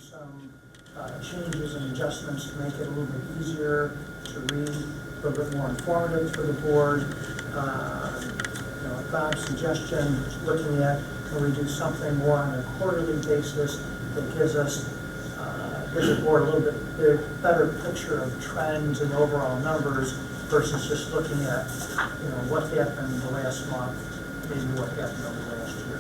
some changes and adjustments to make it a little bit easier to read, a little bit more informative for the board. Bob's suggestion, looking at can we do something more on a quarterly basis that gives the board a little bit better picture of trends and overall numbers versus just looking at what happened the last month, maybe what happened over the last year.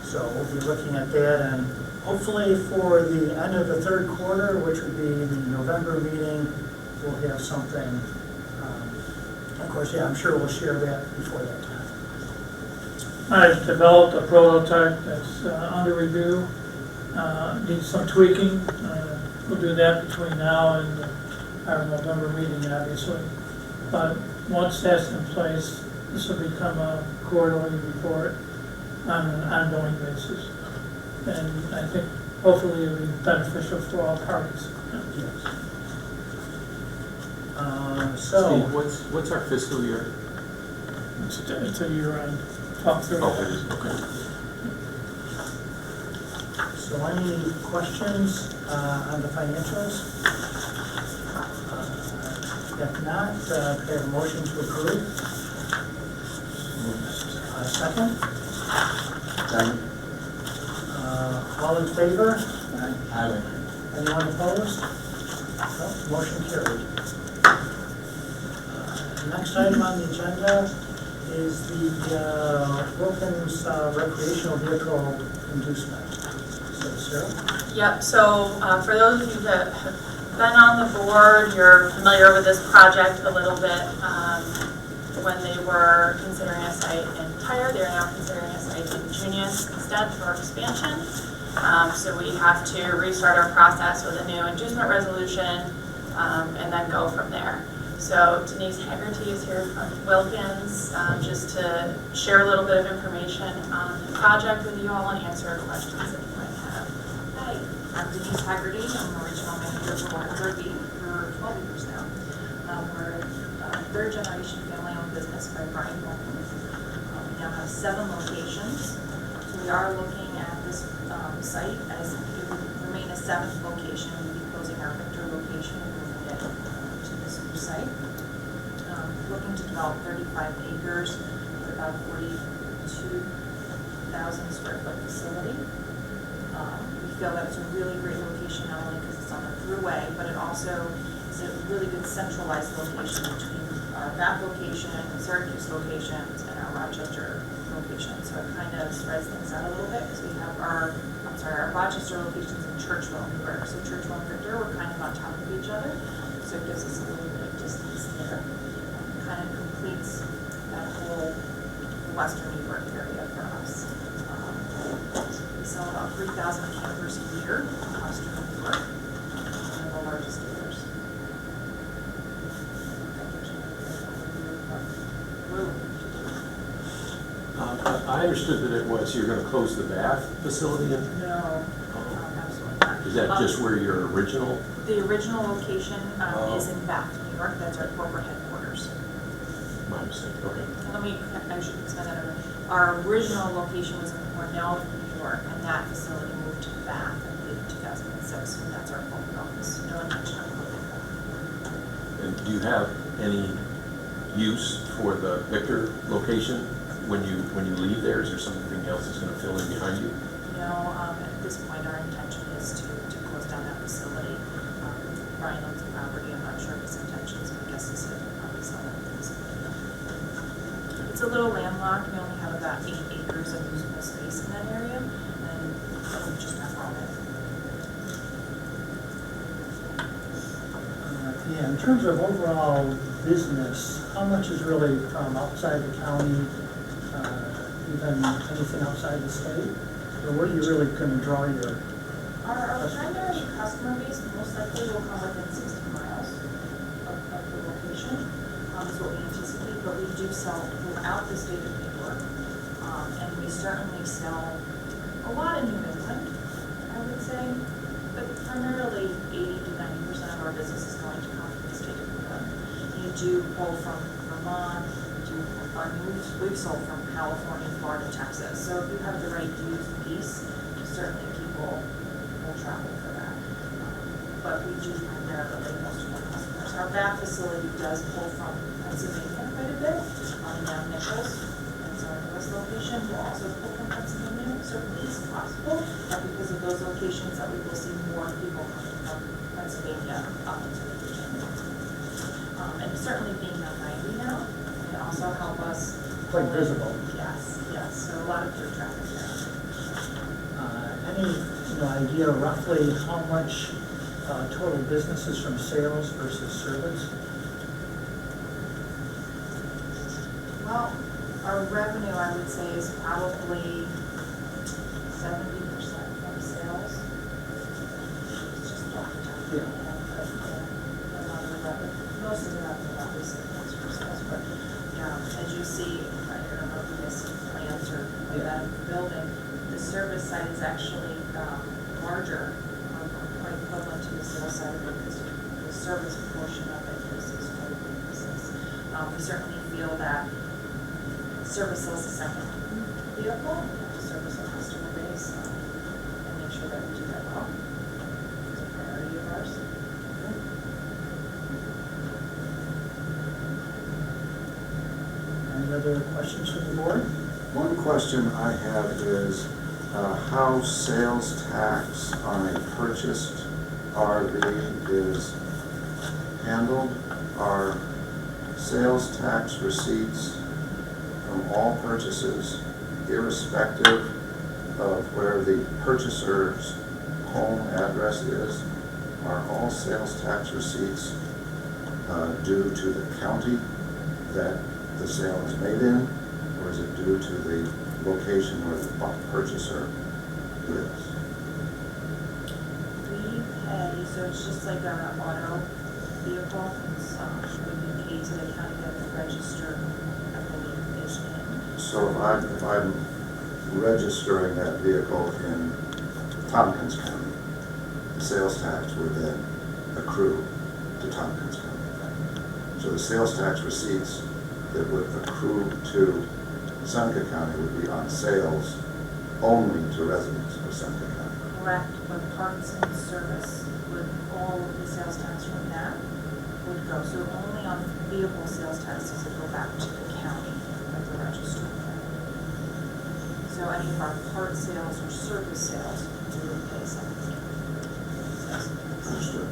So we'll be looking at that, and hopefully for the end of the third quarter, which would be the November meeting, we'll have something. Of course, yeah, I'm sure we'll share that before that time. I've developed a prototype that's under review. Needs some tweaking. We'll do that between now and our November meeting, obviously. But once that's in place, this will become a quarterly report on an ongoing basis. And I think hopefully it'll be beneficial for all parties. Yes. Steve, what's our fiscal year? It's a year-end. 12/30. Oh, it is, okay. So any questions on the financials? If not, we have a motion to approve. Second? Second. All in favor? Aye. Anyone opposed? No, motion carried. Next item on the agenda is the Wilkins recreational vehicle inducement. So, Sarah? Yep, so for those of you that have been on the board, you're familiar with this project a little bit. When they were considering a site in Tyre, they're now considering a site in Junius instead for expansion. So we have to restart our process with a new inducement resolution and then go from there. So Denise Haggerty is here from Wilkins just to share a little bit of information on the project with you all and answer questions that you might have. Hi, I'm Denise Haggerty. I'm the regional manager for Wilkins RV for 12 years now. We're a third generation family-owned business by Brian Wilkins. We now have 7 locations. So we are looking at this site as it would remain a 7th location. We'll be closing our Victor location and moving it to this new site. Looking to develop 35 acres with about 42,000 square foot facility. We feel that it's a really great location, not only because it's on the thruway, but it also is a really good centralized location between that location, Syracuse locations, and our Rochester location. So it kind of spreads things out a little bit because we have our Rochester locations in Churchville, New York. So Churchville and Victor, we're kind of on top of each other. So it gives us a little bit of distance there. Kind of completes that whole Western New York area for us. We sell about 3,000 campers a year in Western New York, one of the largest dealers. I understood that it was, you're going to close the bath facility? No, absolutely not. Is that just where your original? The original location is in Bath, New York. That's our corporate headquarters. My mistake, okay. I should explain that. Our original location was in Cornell, New York, and that facility moved to Bath, I believe, in 2006, and that's our corporate office. No intention of closing that. And do you have any use for the Victor location when you leave there? Is there something else that's going to fill in behind you? No, at this point, our intention is to close down that facility. Brian owns the property. I'm not sure of his intentions, but I guess he said he'll probably sell that facility. It's a little landlocked. We only have about 8 acres of usable space in that area, and we're just not on it. Yeah, in terms of overall business, how much is really from outside the county, even anything outside the state? Or where are you really going to draw your? Our primary customer base most likely will come within 60 miles of the location, is what we anticipate, but we do sell throughout the state of New York, and we certainly sell a lot in New England, I would say, but primarily 80 to 90% of our business is going to come from the state of New York. You do pull from Vermont, we've sold from California, Florida, Texas, so if you have the right used piece, certainly people will travel for that. but we do primarily most of our customers. Our back facility does pull from Pennsylvania quite a bit, down Nichols, and so our newest location will also pull from Pennsylvania, certainly it's possible, but because of those locations that we will see more people coming from Pennsylvania up into the region. And certainly being on 90 now, it also help us. Quite visible. Yes, yes, so a lot of foot traffic there. Any idea roughly how much total business is from sales versus service? Well, our revenue, I would say, is probably 70% from sales. It's just off the top of my head, but a lot of the revenue, most of the revenue obviously comes from sales, but as you see, I don't know if you guys see plans or like that of the building, the service side is actually larger, quite equivalent to the sales side of it, because the service portion of it is quite a big business. We certainly feel that service sales is a second vehicle. We have to service our customer base and make sure that we do that well. It's a priority of ours. Any other questions from the board? One question I have is how sales tax on a purchased RV is handled. Are sales tax receipts from all purchases, irrespective of where the purchaser's home address is, are all sales tax receipts due to the county that the sale is made in, or is it due to the location where the purchaser lives? We pay, so it's just like an auto vehicle, it's would be paid to the county that the register, I believe, is in. So if I'm registering that vehicle in Tompkins County, the sales tax would then accrue to Tompkins County. So the sales tax receipts that would accrue to Seneca County would be on sales only to residents of Seneca County. Correct, but parts and service would, all of the sales tax from that would go. So only on vehicle sales tax does it go back to the county of the register. So any of our part sales or service sales, we would pay something. Understood.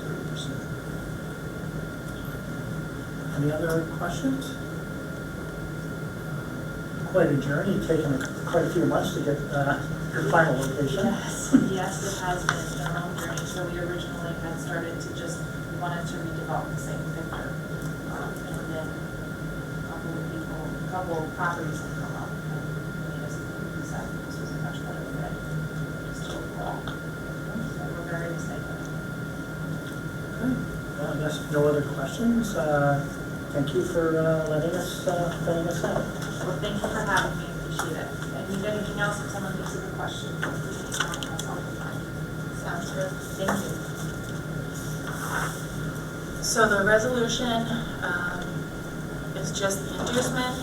30%. Any other questions? Quite a journey, taken quite a few months to get your final location. Yes, it has been. It's been a long journey. So we originally had started to just, we wanted to redevelop the same Victor. And then a couple of properties have come up. And made us decide this was a much better fit. Just overall. So we're very excited. Okay. Well, I guess no other questions. Thank you for letting us in. Well, thank you for having me. Appreciate it. If you need anything else, if someone thinks of a question, please contact us all the time. Sounds good. Thank you. So the resolution is just the inducement.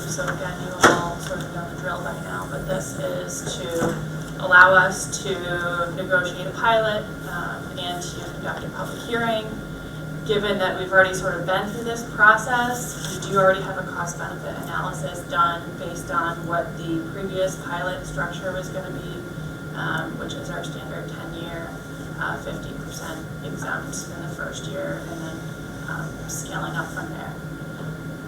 So again, you all sort of know the drill by now, but this is to allow us to negotiate a pilot and to conduct a public hearing. Given that we've already sort of been through this process, we do already have a cost-benefit analysis done based on what the previous pilot structure was going to be, which is our standard 10-year, 50% exempt in the first year, and then scaling up from there.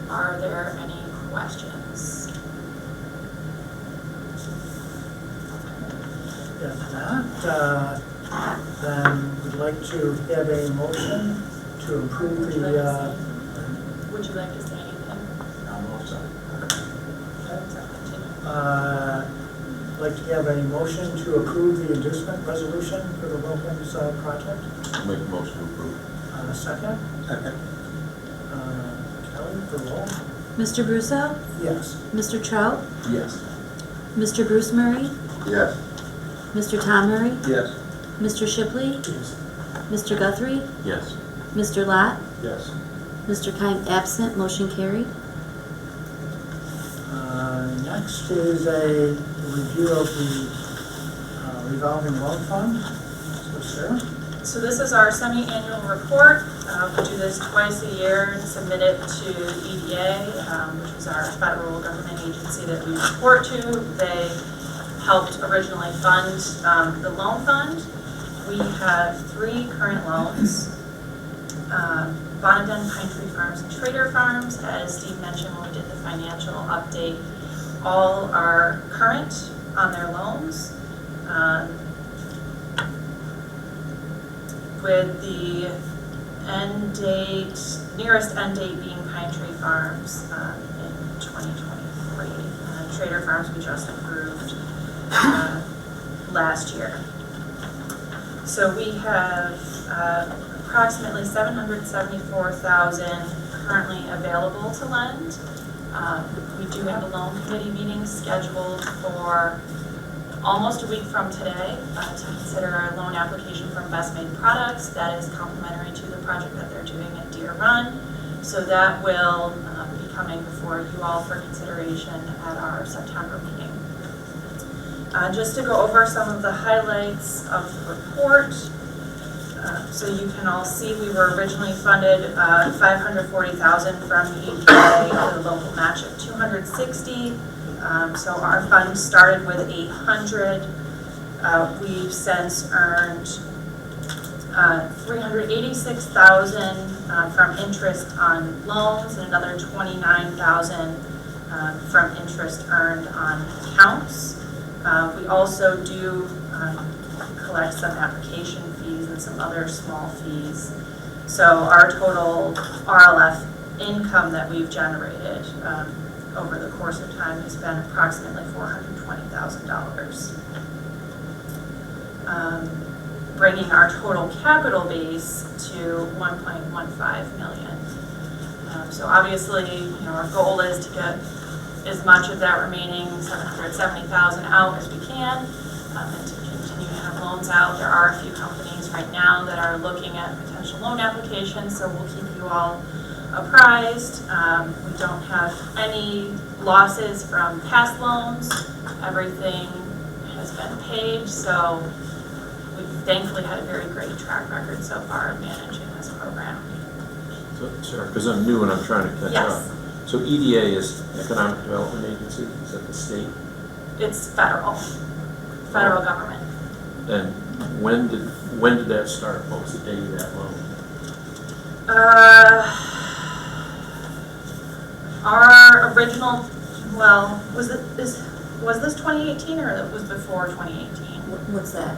Are there any questions? If not, then we'd like to have a motion to approve Would you like to say anything? I'd like to have a motion to approve the inducement resolution for the Wilkins project. I'll make a motion to approve. Second? Second. Kelly, for roll? Mr. Brusso? Yes. Mr. Trout? Yes. Mr. Bruce Murray? Yes. Mr. Tom Murray? Yes. Mr. Shipley? Yes. Mr. Guthrie? Yes. Mr. Lott? Yes. Mr. Kine absent, motion carried. Next is a review of the revolving loan fund. So Sarah? So this is our semi-annual report. We do this twice a year and submit it to the EDA, which is our federal government agency that we report to. They helped originally fund the loan fund. We have 3 current loans. Bonadin, Pine Tree Farms, and Trader Farms, as Steve mentioned when we did the financial update, all are current on their loans. With the end date, nearest end date being Pine Tree Farms in 2023. Trader Farms we just approved last year. So we have approximately $774,000 currently available to lend. We do have a loan committee meeting scheduled for almost a week from today to consider our loan application from Best Made Products. That is complementary to the project that they're doing at Deer Run. So that will be coming before you all for consideration at our September meeting. Just to go over some of the highlights of the report. So you can all see we were originally funded $540,000 from the EDA with a local match of $260,000. So our fund started with $800,000. We've since earned $386,000 from interest on loans and another $29,000 from interest earned on accounts. We also do collect some application fees and some other small fees. So our total RLF income that we've generated over the course of time has been approximately $420,000. Bringing our total capital base to $1.15 million. So obviously, our goal is to get as much of that remaining $770,000 out as we can, and to continue to have loans out. There are a few companies right now that are looking at potential loan applications, so we'll keep you all apprised. We don't have any losses from past loans. Everything has been paid, so we've thankfully had a very great track record so far of managing this program. So, Sarah, because I'm new and I'm trying to catch Yes. up. So EDA is Economic Development Agency, is that the state? It's federal government. And when did that start? What was the date of that loan? Our original, well, was this 2018 or it was before 2018? What's that?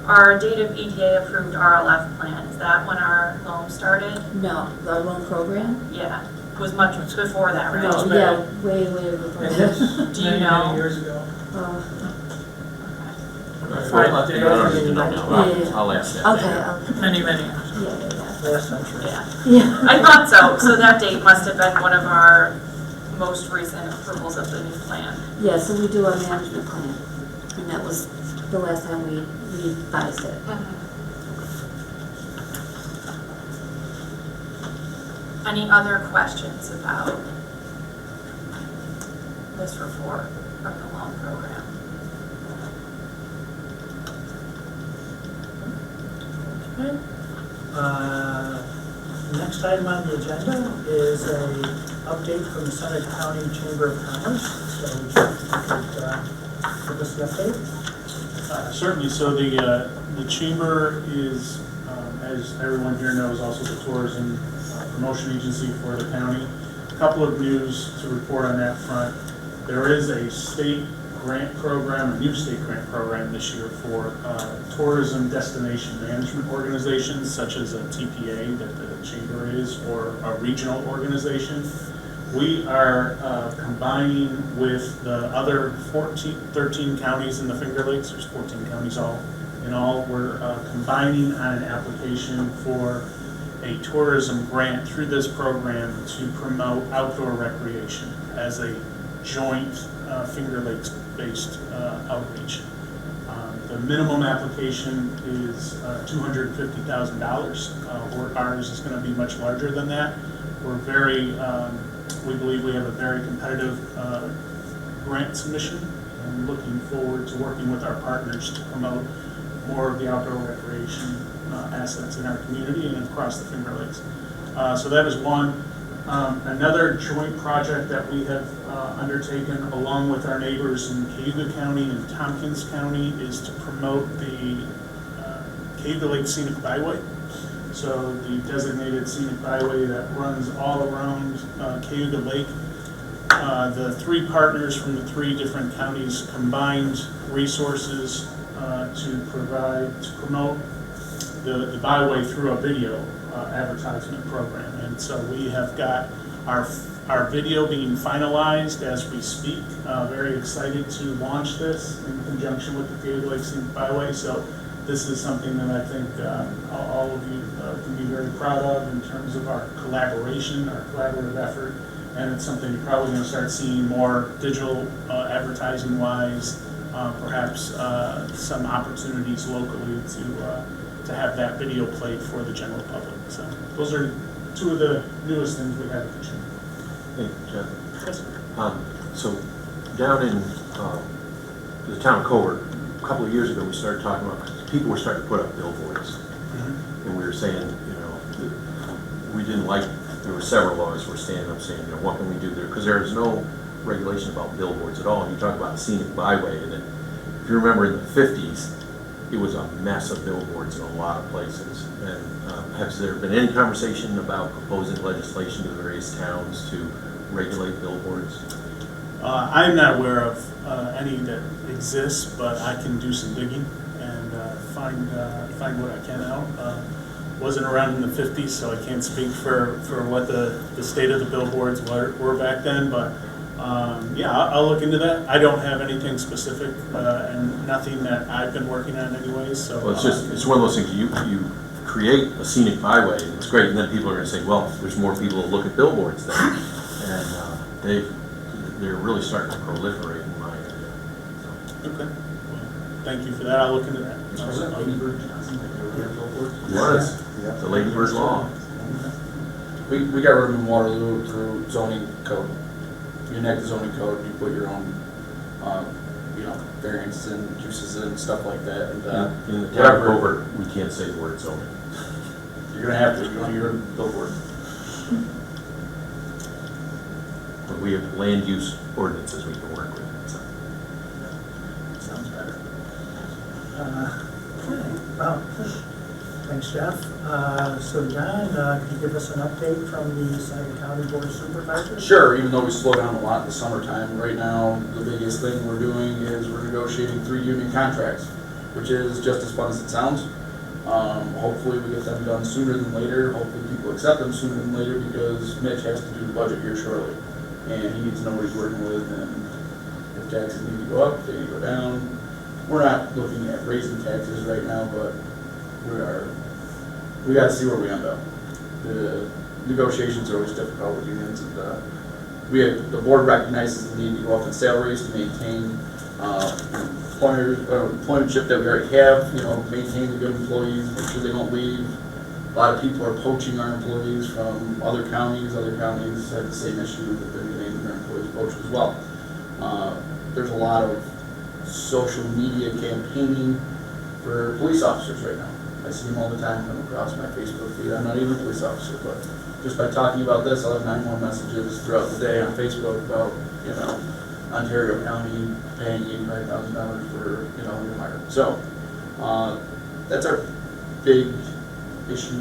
Our date of EDA approved RLF plan, is that when our loan started? No, our loan program? Yeah, it was much before that, right? No. No, yeah, way before And that. that's Do you many, know? many years ago. I don't need to know now. I'll ask that Okay, later. Many years. yeah. Last century. Yeah, Yeah. I thought so. So that date must have been one of our most recent approvals of the new plan. Yeah, so we do our management plan, and that was the last time we revised it. Any other questions about this report of the loan program? Okay. Next item on the agenda is a update from the Seneca County Chamber of Commerce. So Jeff, you could give us the update? Certainly. So the chamber is, as everyone here knows, also the tourism promotion agency for the county. A couple of news to report on that front. There is a state grant program, a new state grant program this year for tourism destination management organizations, such as a TPA that the chamber is, or a regional organization. We are combining with the other 13 counties in the Finger Lakes. There's 14 counties all in all. We're combining on an application for a tourism grant through this program to promote outdoor recreation as a joint Finger Lakes-based outreach. The minimum application is $250,000. Ours is going to be much larger than that. We're very, we believe we have a very competitive grant submission, and looking forward to working with our partners to promote more of the outdoor recreation assets in our community and across the Finger Lakes. So that is one. Another joint project that we have undertaken along with our neighbors in Cayuga County and Tompkins County is to promote the Cayuga Lake Scenic Byway. So the designated scenic byway that runs all around Cayuga Lake. The three partners from the three different counties combined resources to promote the byway through a video advertisement program. And so we have got our video being finalized as we speak. Very excited to launch this in conjunction with the Cayuga Lake Scenic Byway. So this is something that I think all of you can be very proud of in terms of our collaboration, our collaborative effort. And it's something you're probably going to start seeing more digital advertising wise, perhaps some opportunities locally to have that video played for the general public. So those are two of the newest things we have at the gym. Hey, Jeff. Yes. So down in the town of Covert, a couple of years ago, we started talking about, people were starting to put up billboards. And we were saying, you know, that we didn't like, there were several of us were standing up saying, you know, what can we do there? Because there is no regulation about billboards at all. And you talk about the scenic byway, and if you remember in the 50s, it was a mess of billboards in a lot of places. And has there been any conversation about proposing legislation to the various towns to regulate billboards? I'm not aware of any that exists, but I can do some digging and find what I can out. Wasn't around in the 50s, so I can't speak for what the state of the billboards were back then, but yeah, I'll look into that. I don't have anything specific and nothing that I've been working on anyways. So well, it's one of those things, you create a scenic byway, and it's great, and then people are going to say, well, there's more people that look at billboards then. And they're really starting to proliferate in my area. So. Okay. Well, thank you for that. I'll look into that. Yes, the Lady Bird Law. We got rid of in Waterloo through zoning code. You enact the zoning code, you put your own, variants and uses and stuff like that. And in the town of Covert, we can't say the word zoning. You're gonna have to, you're on your billboard. But we have land use ordinances we can work with. So. Sounds better. Okay, well, thanks, Jeff. So Don, could you give us an update from the Seneca County Board of Supervisors? Sure, even though we slow down a lot in the summertime, right now, the biggest thing we're doing is we're negotiating 3 union contracts, which is just as fun as it sounds. Hopefully we get them done sooner than later. Hopefully people accept them sooner than later because Mitch has to do the budget here shortly. And he needs to know what he's working with, and if taxes need to go up, if they need to go down. We're not looking at raising taxes right now, but we got to see where we end up. The negotiations are always difficult with unions, and the board recognizes the need to go up in salaries to maintain employmentship that we already have. Maintain the good employees, make sure they don't leave. A lot of people are poaching our employees from other counties. Other counties have the same issue that they're getting their employees poached as well. There's a lot of social media campaigning for police officers right now. I see them all the time come across my Facebook feed. I'm not even a police officer, but just by talking about this, I'll have 9 more messages throughout the day on Facebook about, Ontario County paying $85,000 for, new hire. So, that's our big issue,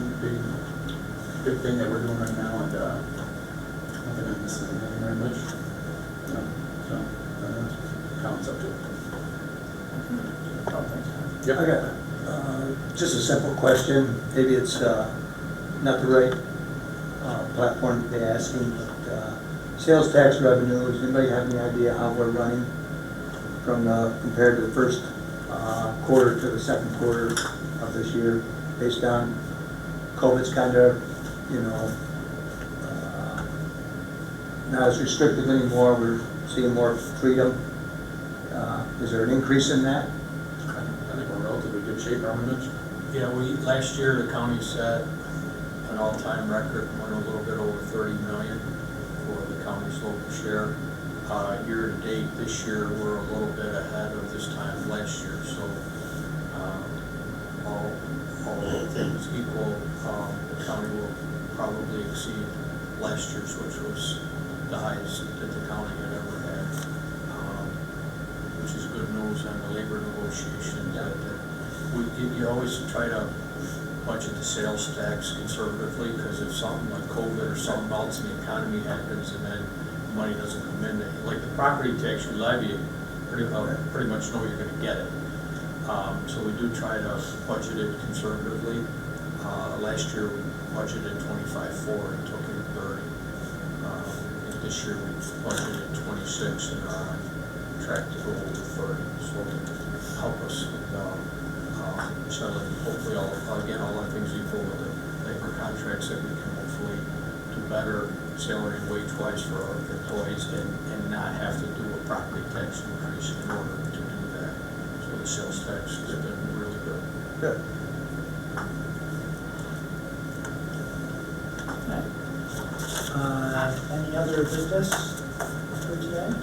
big thing that we're doing right now, and I don't think I'm missing anything very much. So, comments up to it. Yep. I got just a simple question. Maybe it's not the right platform to be asking, but sales tax revenues, anybody have any idea how we're running from compared to the first quarter to the second quarter of this year, based on COVID's kind of, not as restrictive anymore, we're seeing more freedom. Is there an increase in that? I think we're in relatively good shape, aren't we, Mitch? Yeah, last year the county set an all-time record, went a little bit over 30 million for the county's local share. Year to date, this year, we're a little bit ahead of this time last year, so all things equal, the county will probably exceed last year's, which was the highest that the county had ever had, which is good news on the labor negotiation. You always try to budget the sales tax conservatively, because if something like COVID or something else in the economy happens and then money doesn't come in, like the property tax you levy, pretty much know you're gonna get it. So we do try to budget it conservatively. Last year we budgeted 25.4 and took in 30. And this year we budgeted 26 and are on track to go over 30. So it'll help us with selling, hopefully all other things equal with the labor contracts, that we can hopefully do better salary and wage wise for our employees and not have to do a property tax increase in order to do that. So the sales tax has been really good. Good. Any other business for today?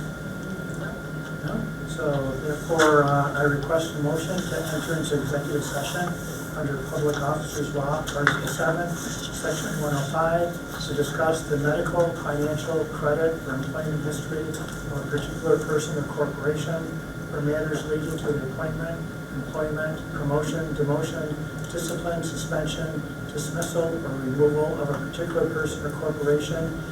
No? So therefore, I request a motion to enter into executive session under Public Officers Law, Article 7, Section 105, to discuss the medical, financial, credit, or employment history of a particular person or corporation, or matters leading to the appointment, employment, promotion, demotion, discipline, suspension, dismissal, or removal of a particular person or corporation,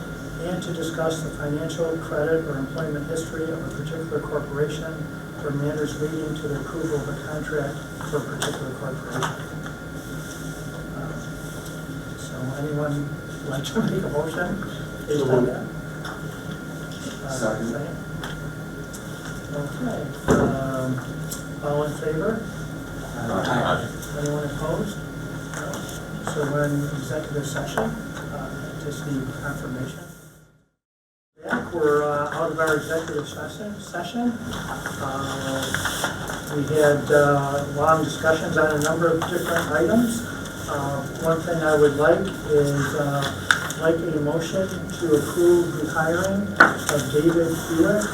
and to discuss the financial, credit, or employment history of a particular corporation, or matters leading to the approval of a contract for a particular corporation. So anyone like to make a motion based on that? Second. Okay. All in favor? Anyone opposed? No. So we're in executive session. Just need confirmation. Back, we're out of our executive session. We had long discussions on a number of different items. One thing I would like is like a motion to approve the hiring of David Hewitt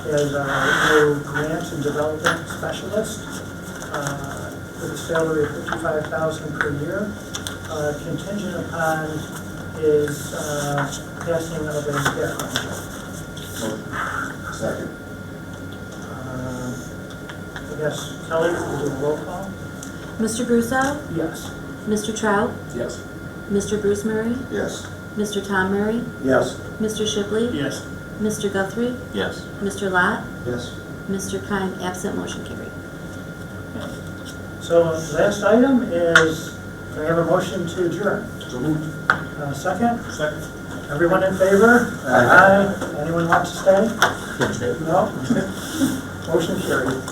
as our new grants and development specialist with a salary of $55,000 per year, contingent upon his passing of a background check. Second. I guess Kelly, will do a roll call? Mr. Brusso? Yes. Mr. Trout? Yes. Mr. Bruce Murray? Yes. Mr. Tom Murray? Yes. Mr. Shipley? Yes. Mr. Guthrie? Yes. Mr. Lot? Yes. Mr. Kime, absent, motion carried. So last item is, can I have a motion to adjourn? So moved. Second? Second. Everyone in favor? Aye. Anyone want to stay? No? Motion carried.